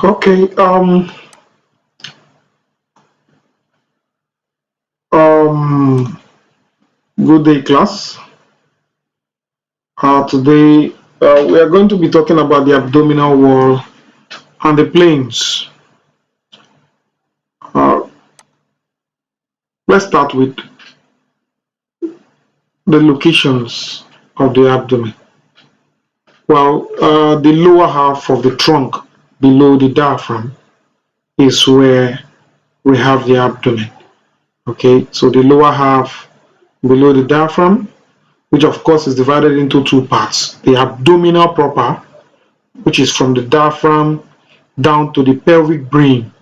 Okay. Um. Good day, class. Today we are going to be talking about the abdominal wall and the planes. Uh, let's start with the locations of the abdomen. Well, the lower half of the trunk below the diaphragm is where we have the abdomen. Okay, so the lower half below the diaphragm, which of course is divided into two parts: the abdominal proper, which is from the diaphragm down to the pelvic brim,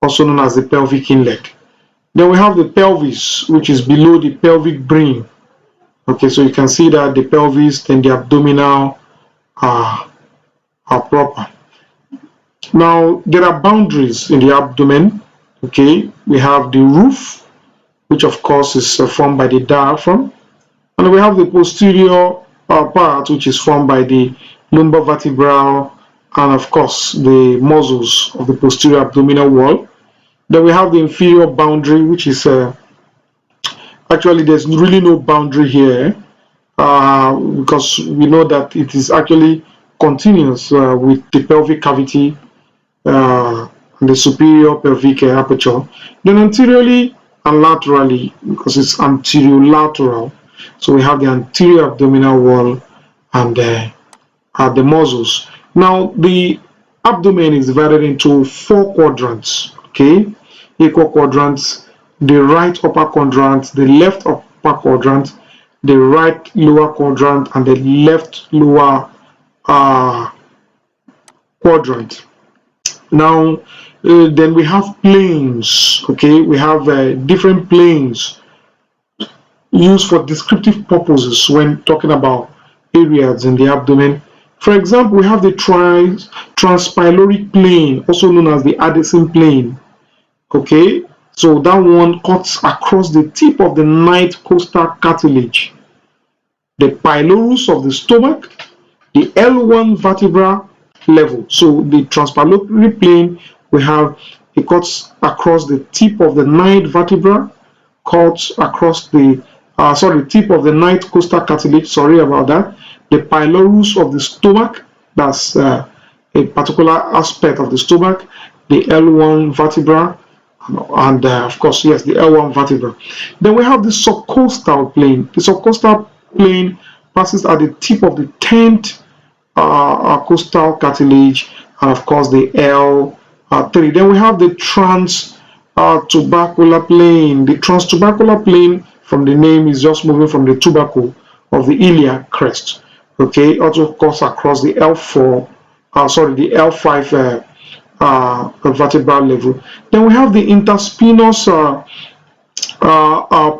also known as the pelvic inlet. Then we have the pelvis, which is below the pelvic brim. Okay, so you can see that the pelvis and the abdominal are proper. Now, there are boundaries in the abdomen. Okay, we have the roof, which of course is formed by the diaphragm, and we have the posterior part, which is formed by the lumbar vertebral and of course the muscles of the posterior abdominal wall. Then we have the inferior boundary, which is actually there's really no boundary here because we know that it is actually continuous with the pelvic cavity and the superior pelvic aperture. Then anteriorly and laterally, because it's anterolateral, so we have the anterior abdominal wall and the muscles. Now the abdomen is divided into four quadrants, okay, equal quadrants: the right upper quadrant, the left upper quadrant, the right lower quadrant, and the left lower uh, quadrant. Now then we have planes. Okay, we have different planes used for descriptive purposes when talking about areas in the abdomen. For example, we have the transpyloric plane, also known as the Addison plane. Okay, so that one cuts across the tip of the ninth costal cartilage, the pylorus of the stomach, the L1 vertebra level. So the transpyloric plane, we have it cuts across the tip of the ninth vertebra, cuts across the tip of the ninth costal cartilage. Sorry about that. The pylorus of the stomach, that's a particular aspect of the stomach, the L1 vertebra, and of course, yes, the L1 vertebra. Then we have the subcostal plane. The subcostal plane passes at the tip of the 10th costal cartilage, and of course the L3. Then we have the transtubercular plane. The transtubercular plane, from the name, is just moving from the tubercle of the iliac crest. Okay, also cuts across the L4, the L5 vertebral level. Then we have the interspinous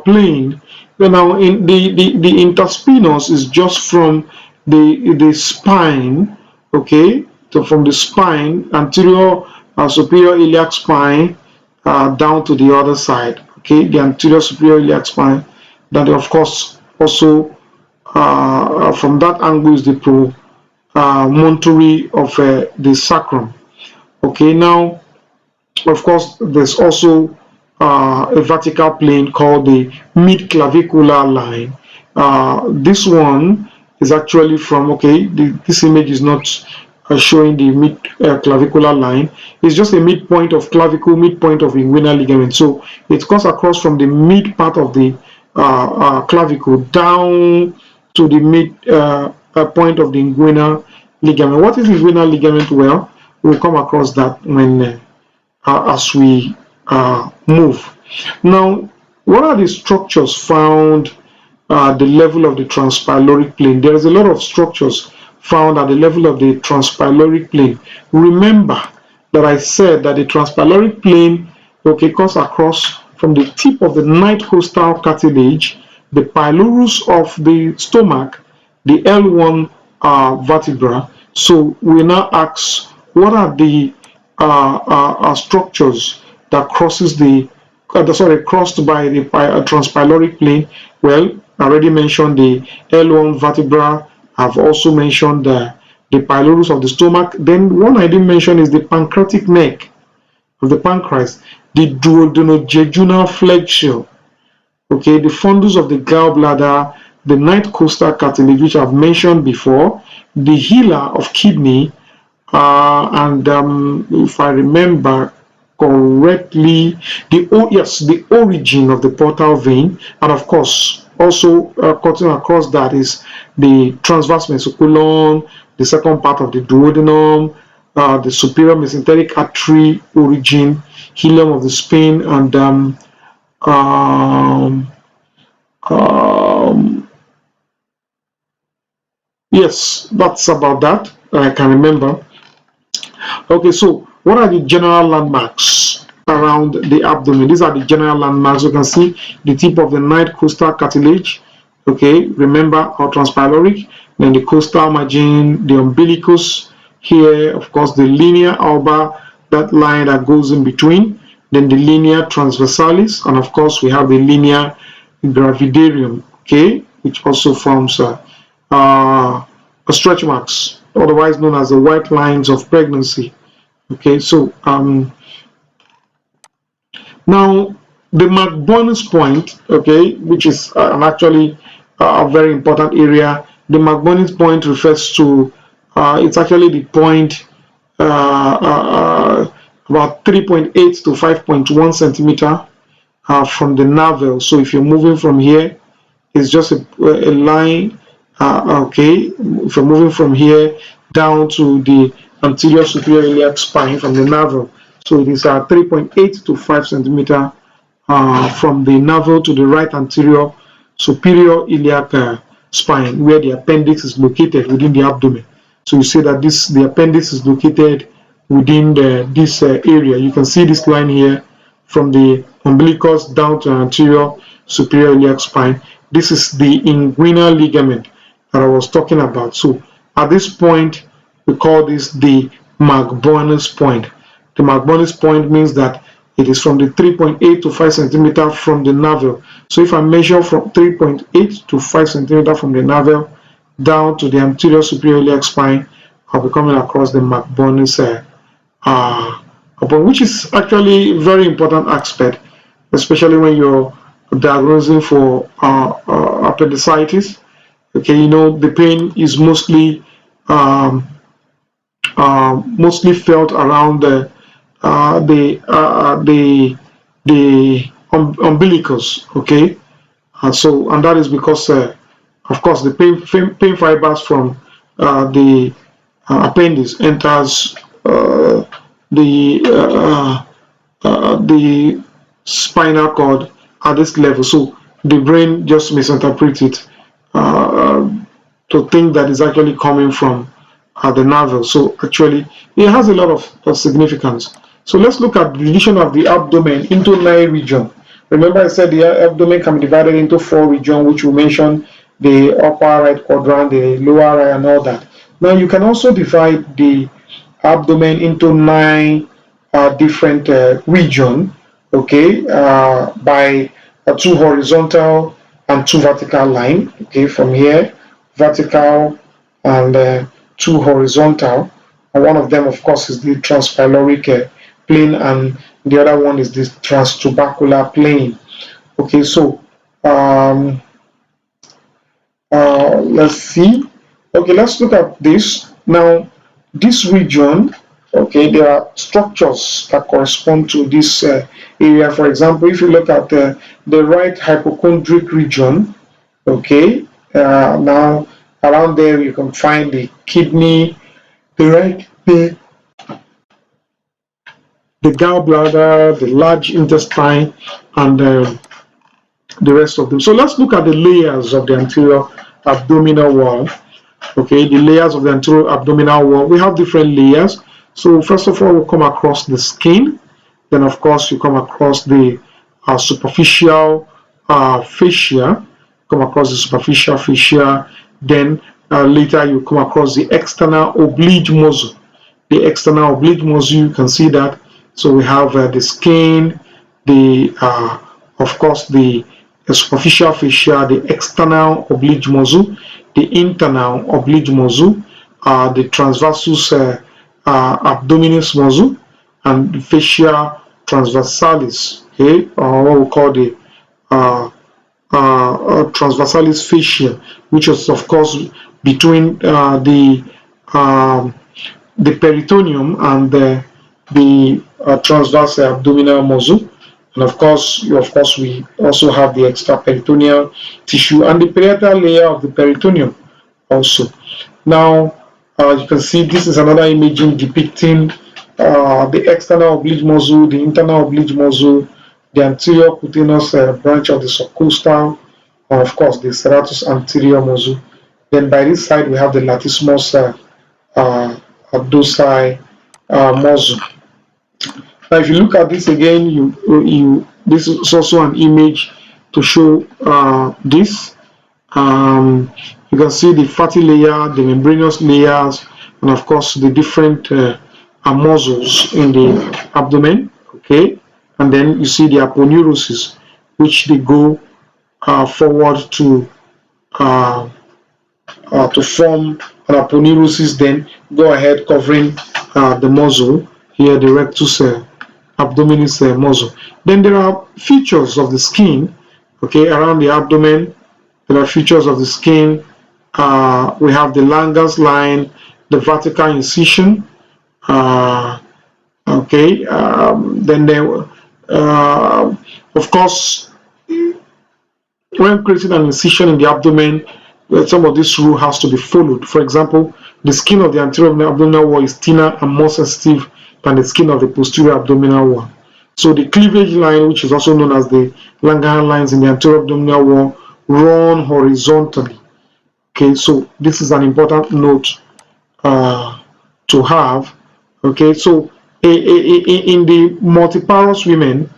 plane. Now, in the interspinous is just from the spine. Okay, so from the spine, anterior superior iliac spine, down to the other side. Okay, the anterior superior iliac spine. That of course also from that angle is the promontory of the sacrum. Okay, now of course there's also a vertical plane called the mid-clavicular line. This one is actually from, okay, this image is not showing the mid-clavicular line. It's just a midpoint of clavicle, midpoint of inguinal ligament. So it comes across from the mid part of the clavicle down to the mid point of the inguinal ligament. What is inguinal ligament? Well, we'll come across that when as we move. Now, what are the structures found at the level of the transpyloric plane? There is a lot of structures found at the level of the transpyloric plane. Remember that I said that the transpyloric plane, okay, cuts across from the tip of the ninth costal cartilage, the pylorus of the stomach, the L1 vertebra. So we now ask, what are the structures that crosses the crossed by the transpyloric plane? Well, I already mentioned the L1 vertebra. I've also mentioned the the pylorus of the stomach. Then one I didn't mention is the pancreatic neck of the pancreas, the duodenojejunal flexure, okay, the fundus of the gallbladder, the ninth costal cartilage, which I've mentioned before, the hillar of kidney, and if I remember correctly, the origin of the portal vein, and of course, also cutting across that is the transverse mesocolon, the second part of the duodenum, the superior mesenteric artery origin, hilum of the spine, and um, um, yes, that's about that I can remember. Okay, so what are the general landmarks around the abdomen? These are the general landmarks. You can see the tip of the ninth costal cartilage. Okay, remember our transpyloric, then the costal margin, the umbilicus here, of course, the linea alba, that line that goes in between, then the linea transversalis, and of course, we have the linea gravidarum, okay, which also forms stretch marks, otherwise known as the white lines of pregnancy. Okay, so now the McBurney's point, okay, which is actually a very important area. The McBurney's point refers to it's actually the point about 3.8 to 5.1 centimeter from the navel. So if you're moving from here, it's just a line. Okay, if you're moving from here down to the anterior superior iliac spine from the navel, so it is 3.8 to 5 centimeter from the navel to the right anterior superior iliac spine, where the appendix is located within the abdomen. So you see that the appendix is located within this area. You can see this line here from the umbilicus down to anterior superior iliac spine. This is the inguinal ligament that I was talking about. So at this point, we call this the McBurney's point. The McBurney's point means that it is from the 3.8 to 5 centimeter from the navel. So if I measure from 3.8 to 5 centimeter from the navel down to the anterior superior iliac spine, I'll be coming across the McBurney's which is actually a very important aspect, especially when you're diagnosing for appendicitis. Okay, you know, the pain is mostly felt around the umbilicus. Okay, and that is because of course the pain fibers from the appendix enters the spinal cord at this level, so the brain just misinterprets it to think that it's actually coming from the navel. So actually it has a lot of significance. So let's look at the division of the abdomen into 9 regions. Remember I said the abdomen can be divided into 4 regions, which we mentioned: the upper right quadrant, the lower right, and all that. Now you can also divide the abdomen into 9 different regions, okay, by 2 horizontal and 2 vertical line. Okay, from here, vertical and 2 horizontal. And one of them, of course, is the transpyloric plane, and the other one is the transtubercular plane. Okay, so let's see. Okay, let's look at this now. This region, okay, there are structures that correspond to this area. For example, if you look at the right hypochondric region, okay, now around there you can find the kidney, the gallbladder, the large intestine, and the rest of them. So let's look at the layers of the anterior abdominal wall. Okay, the layers of the anterior abdominal wall. We have different layers. So first of all, we'll come across the skin. Then, of course, you come across the superficial fascia. Come across the superficial fascia. Then later you come across the external oblique muscle. The external oblique muscle, you can see that. So we have the skin, the of course the superficial fascia, the external oblique muscle, the internal oblique muscle, the transversus abdominis muscle and the fascia transversalis, okay, or what we call the uh, transversalis fascia, which is of course between um, the peritoneum and the transverse abdominal muscle. And of course, we also have the extraperitoneal tissue and the parietal layer of the peritoneum also. Now, you can see this is another imaging depicting the external oblique muscle, the internal oblique muscle, the anterior cutaneous branch of the subcostal, and of course the serratus anterior muscle. Then by this side we have the latissimus uh, abducsi muscle. Now, if you look at this again, this is also an image to show this. You can see the fatty layer, the membranous layers, and of course the different muscles in the abdomen. Okay, and then you see the aponeurosis, which they go forward uh, to form an aponeurosis, then go ahead covering the muscle here, the rectus abdominis muscle. Then there are features of the skin, okay, around the abdomen. There are features of the skin. We have the Langer's line, the vertical incision. Okay, then there, of course, when creating an incision in the abdomen, some of this rule has to be followed. For example, the skin of the anterior abdominal wall is thinner and more sensitive than the skin of the posterior abdominal wall. So the cleavage line, which is also known as the Langerhans lines in the anterior abdominal wall, run horizontally. Okay, so this is an important note to have. Okay, so in the multiparous women,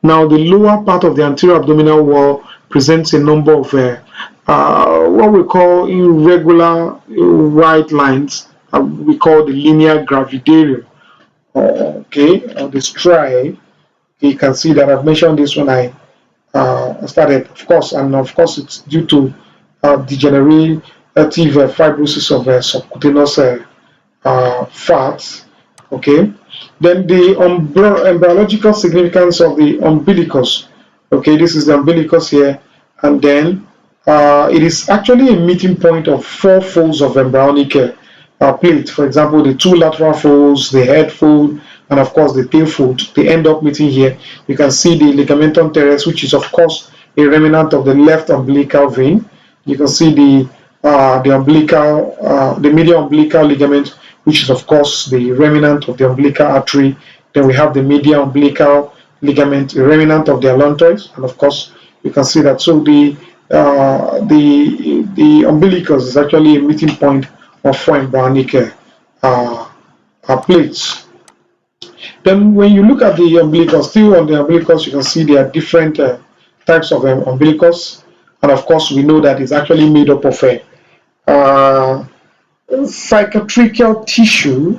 now the lower part of the anterior abdominal wall presents a number of what we call irregular white lines. We call the linear gravidarum. Okay, or the striae. You can see that I've mentioned this when I started, of course, and of course it's due to degenerative fibrosis of subcutaneous fats. Okay, then the embryological significance of the umbilicus. Okay, this is the umbilicus here, and then it is actually a meeting point of four folds of embryonic plate. For example, the two lateral folds, the head fold, and of course the tail fold. They end up meeting here. You can see the ligamentum teres, which is of course a remnant of the left umbilical vein. You can see the umbilical, the medial umbilical ligament, which is of course the remnant of the umbilical artery. Then we have the medial umbilical ligament, a remnant of the allantois, and of course you can see that. So the umbilicus is actually a meeting point of four embryonic plates. Then when you look at the umbilicus, still on the umbilicus, you can see there are different types of umbilicus, and of course we know that it's actually made up of a cicatricial tissue.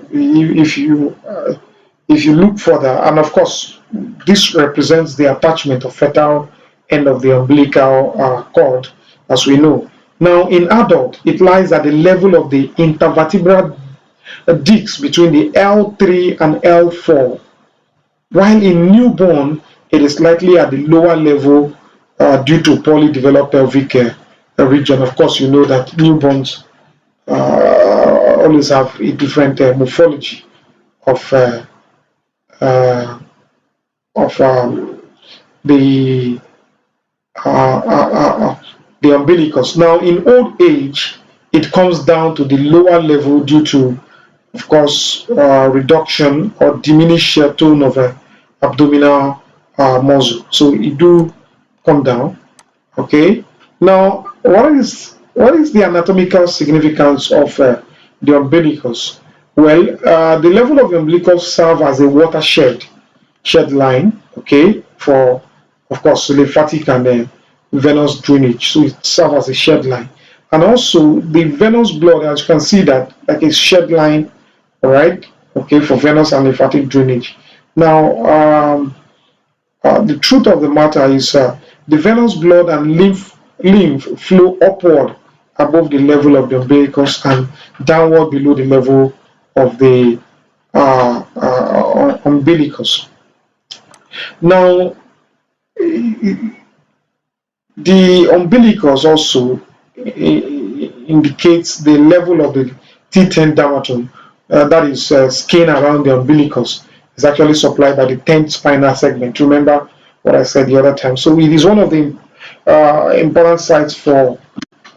If you look further, and of course this represents the attachment of fetal end of the umbilical cord, as we know. Now in adult, it lies at the level of the intervertebral discs between the L3 and L4, while in newborn it is slightly at the lower level due to poorly developed pelvic region. Of course, you know that newborns always have a different morphology of uh, the the umbilicus. Now, in old age, it comes down to the lower level due to, of course, reduction or diminished tone of abdominal muscle. So it do come down. Okay. Now, what is the anatomical significance of the umbilicus? Well, the level of the umbilicus serves as a watershed line, okay, for of course lymphatic and venous drainage. So it serves as a shed line, and also the venous blood, as you can see that like a shed line, all right, okay, for venous and lymphatic drainage. Now, the truth of the matter is the venous blood and lymph flow upward above the level of the umbilicus and downward below the level of the umbilicus. Now, the umbilicus also indicates the level of the T10 dermaton, that is skin around the umbilicus, is actually supplied by the 10th spinal segment. Remember what I said the other time. So it is one of the important sites for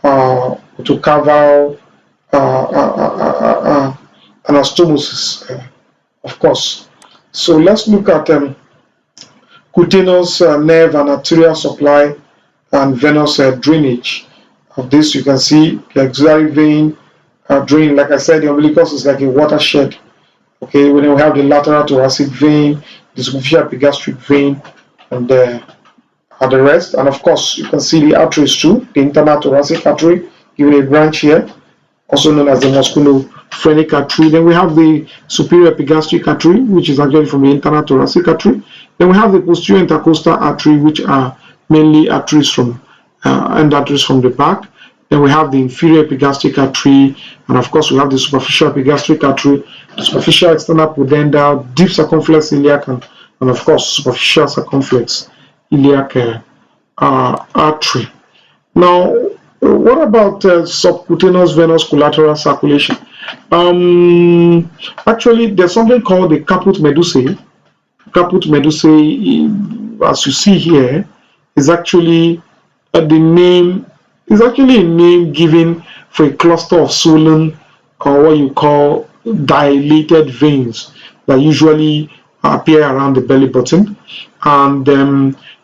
to carve anastomosis, of course. So let's look at cutaneous nerve and arterial supply and venous drainage. Of this, you can see the axillary vein drain. Like I said, the umbilicus is like a watershed. Okay, when we have the lateral thoracic vein, the superficial epigastric vein, and the rest. And of course, you can see the arteries too, the internal thoracic artery, giving a branch here, also known as the musculophrenic artery. Then we have the superior epigastric artery, which is actually from the internal thoracic artery. Then we have the posterior intercostal artery, which are mainly arteries from end arteries from the back. Then we have the inferior epigastric artery, and of course we have the superficial epigastric artery, the superficial external pudendal, deep circumflex iliac, and of course superficial circumflex iliac artery. Now, what about subcutaneous venous collateral circulation? Actually, there's something called the caput medusae. Caput medusae, as you see here, is actually the name. Is actually a name given for a cluster of swollen, or what you call dilated veins that usually appear around the belly button. And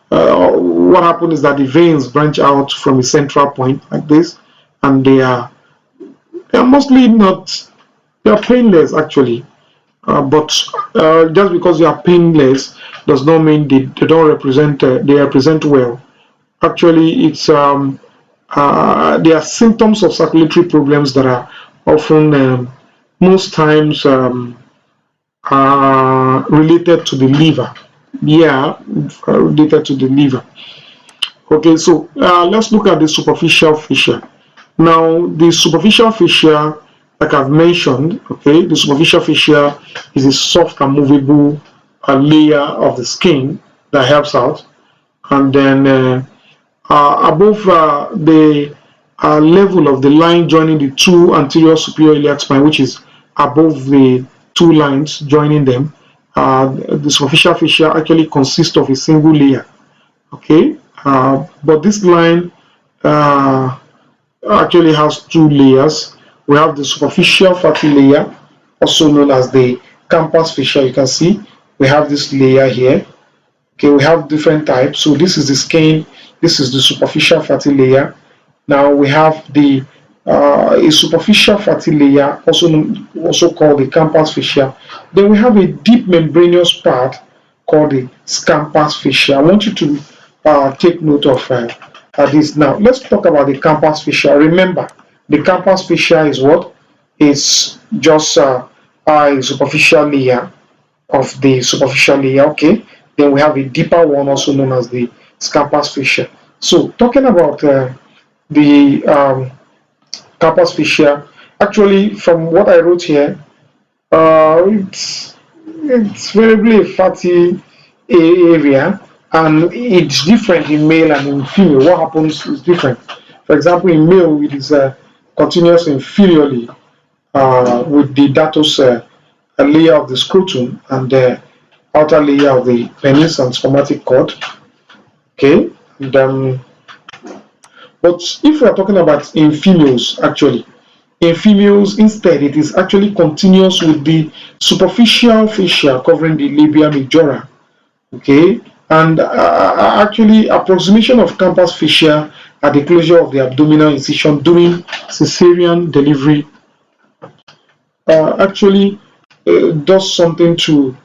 what happens is that the veins branch out from a central point like this, and they are mostly not, they are painless actually. But just because they are painless does not mean they don't represent, they represent well. Actually, it's there are symptoms of circulatory problems that are often, most times, related to the liver. Yeah, related to the liver. Okay, so let's look at the superficial fissure. Now, the superficial fissure, like I've mentioned, okay, the superficial fissure is a soft and movable layer of the skin that helps out, and then above the level of the line joining the two anterior superior iliac spine, which is above the two lines joining them, the superficial fissure actually consists of a single layer. Okay, but this line actually has two layers. We have the superficial fatty layer, also known as the campus fissure. You can see we have this layer here. Okay, we have different types. So this is the skin, this is the superficial fatty layer. Now we have the a superficial fatty layer, also called the campus fissure. Then we have a deep membranous part called the scampus fissure. I want you to take note of this. Now let's talk about the campus fissure. Remember, the campus fissure is what? It's just a superficial layer of the superficial layer. Okay, then we have a deeper one, also known as the scampus fissure. So talking about the campus fissure, actually from what I wrote here, it's variably a fatty area, and it's different in male and in female. What happens is different. For example, in male it is continuous inferiorly with the dartos layer of the scrotum and the outer layer of the penis and spermatic cord. Okay, and but if we are talking about in females, actually, in females, instead, it is actually continuous with the superficial fissure covering the labia majora. Okay, and actually, approximation of campus fissure at the closure of the abdominal incision during cesarean delivery actually does something to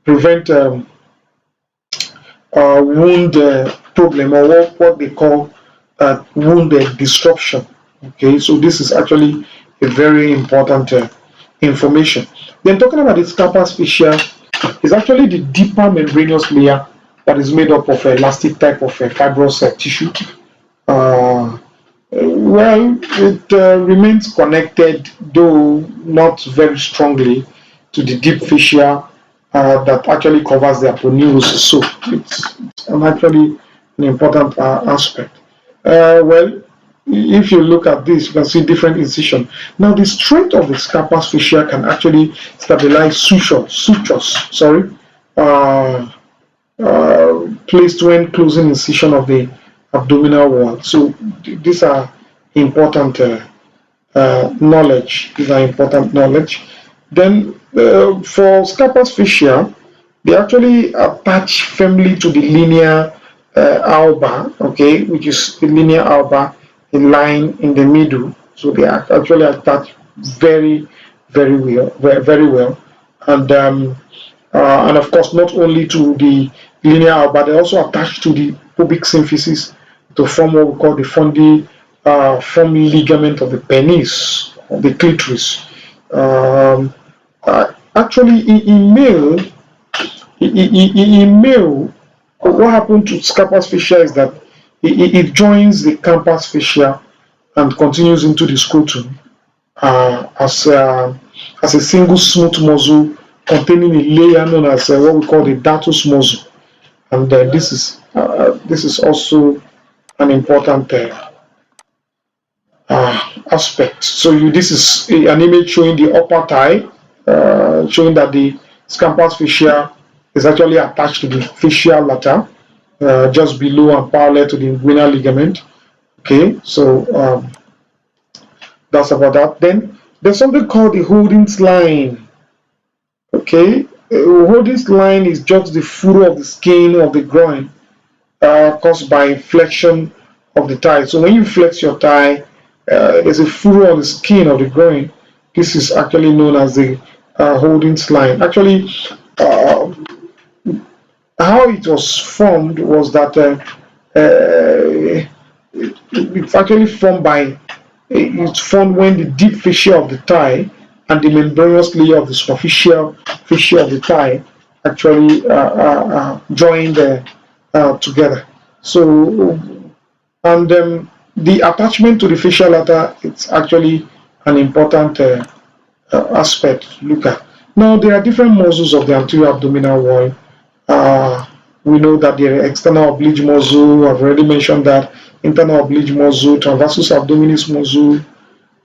prevent wound problem, or what they call wound disruption. Okay, so this is actually a very important information. Then talking about the campus fissure, is actually the deeper membranous layer that is made up of elastic type of fibrous tissue, Well, it remains connected, though not very strongly, to the deep fascia that actually covers the aponeurosis. So it's actually an important aspect. Well, if you look at this, you can see different incision. Now, the strength of the scapus fascia can actually stabilize sutures, uh, placed when closing incision of the abdominal wall. So these are important knowledge. These are important knowledge. Then for scapus fascia, they actually attach firmly to the linea alba, okay, which is the linea alba, a line in the middle. So they are actually attached very, very well, very well, and of course not only to the linear, but they also attach to the pubic symphysis to form what we call the form ligament of the penis, of the clitoris. Actually, in male, what happened to scapus fascia is that it joins the campus fascia and continues into the scrotum as a single smooth muscle containing a layer known as what we call the dartos muscle, and this is also an important aspect. So this is an image showing the upper thigh, showing that the scampus fascia is actually attached to the fascial lata, just below and parallel to the inguinal ligament. Okay, so that's about that. Then there's something called the Holdings line. Okay, Holdings line is just the furrow of the skin of the groin caused by flexion of the thigh. So when you flex your thigh, there's a furrow on the skin of the groin. This is actually known as the Holdings line. Actually, uh, how it was formed was that it's actually formed by it's formed when the deep fascia of the thigh and the membranous layer of the superficial fascia of the thigh actually join together. So, and the attachment to the fascial lata, it's actually an important aspect to look at. Now, there are different muscles of the anterior abdominal wall. Uh, we know that the external oblique muscle, I've already mentioned that, internal oblique muscle, transversus abdominis muscle.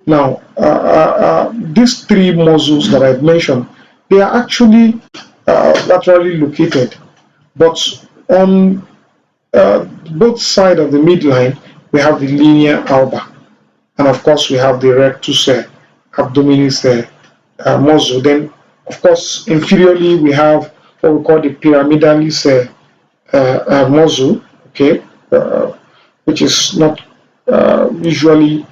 Now, these three muscles that I've mentioned, they are actually laterally located, but on both sides of the midline, we have the linea alba, and of course, we have the rectus abdominis muscle. Then, of course, inferiorly, we have what we call the pyramidalis muscle, okay, which is not usually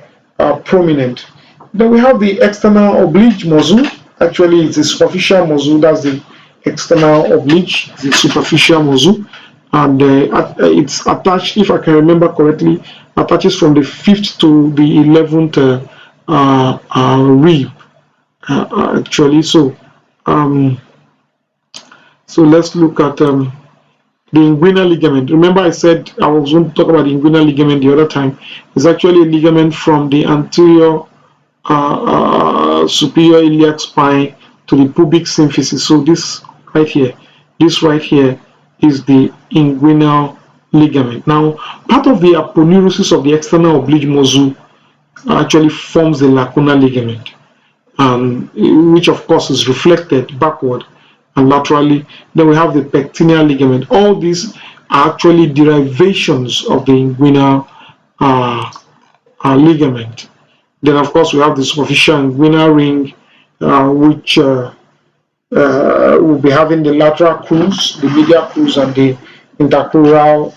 prominent. Then we have the external oblique muscle. Actually, it's the superficial muscle. That's the external oblique, the superficial muscle, and it's attached, if I can remember correctly, attaches from the fifth to the 11th rib. Actually, um, so let's look at the inguinal ligament. Remember, I said I was going to talk about the inguinal ligament the other time. It's actually a ligament from the anterior superior iliac spine to the pubic symphysis. So this right here is the inguinal ligament. Now, part of the aponeurosis of the external oblique muscle actually forms the lacunar ligament, which of course is reflected backward and laterally. Then we have the pectineal ligament. All these are actually derivations of the inguinal ligament. Then, of course, we have the superficial inguinal ring, which will be having the lateral crus, the medial crus, and the intercrural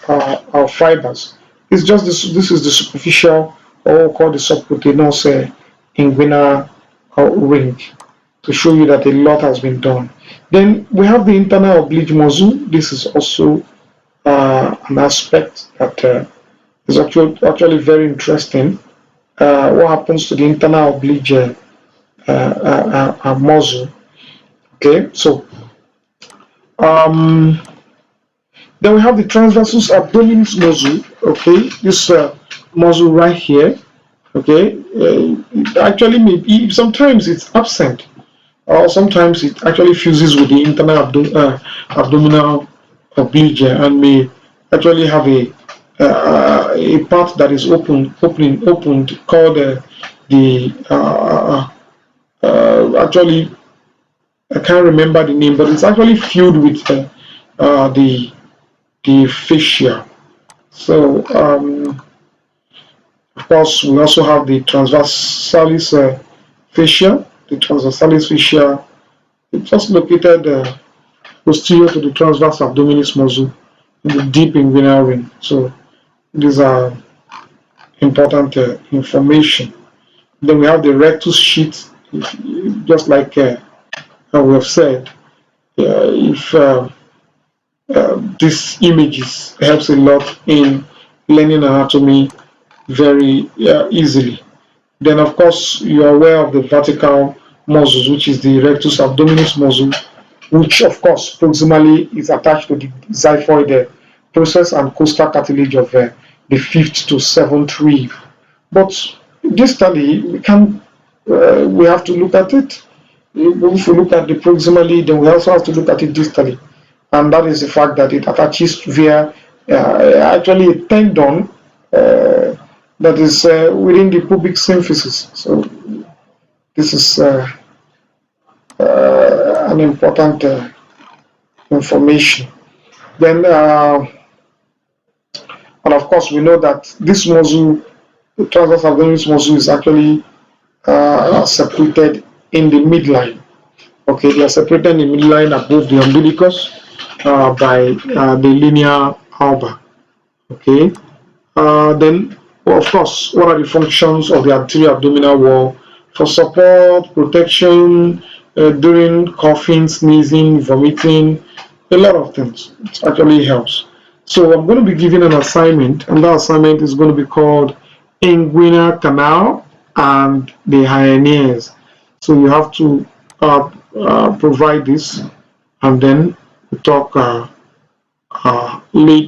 fibers. It's just this. This is the superficial, or called the subcutaneous inguinal ring, to show you that a lot has been done. Then we have the internal oblique muscle. This is also an aspect that is actually very interesting. What happens to the internal oblique muscle? Okay, so um, then we have the transversus abdominis muscle. Okay, this muscle right here. Okay, it actually sometimes it's absent, or sometimes it actually fuses with the internal abdominal oblique and may actually have a part that is opened called the actually I can't remember the name, but it's actually filled with the fascia. So of course we also have the transversalis fascia. The transversalis fascia is just located posterior to the transverse abdominis muscle in the deep inguinal ring. So these are important information. Then we have the rectus sheath, just like we have said. If These images helps a lot in learning anatomy very easily. Then, of course, you are aware of the vertical muscles, which is the rectus abdominis muscle, which, of course, proximally is attached to the xiphoid process and costal cartilage of the fifth to seventh rib. But distally, we have to look at it. If we look at the proximally, then we also have to look at it distally. And that is the fact that it attaches via actually a tendon that is within the pubic symphysis. So this is an important information. Then, and of course, we know that this muscle, the transverse abdominis muscle, is actually separated in the midline. Okay, they are separated in the midline above the umbilicus by the linea alba. Okay, then, well, of course, what are the functions of the anterior abdominal wall? For support, protection, during coughing, sneezing, vomiting, a lot of things. It actually helps. So I'm going to be giving an assignment, and that assignment is going to be called inguinal canal and the hyoneers. So you have to provide this, and then we talk later.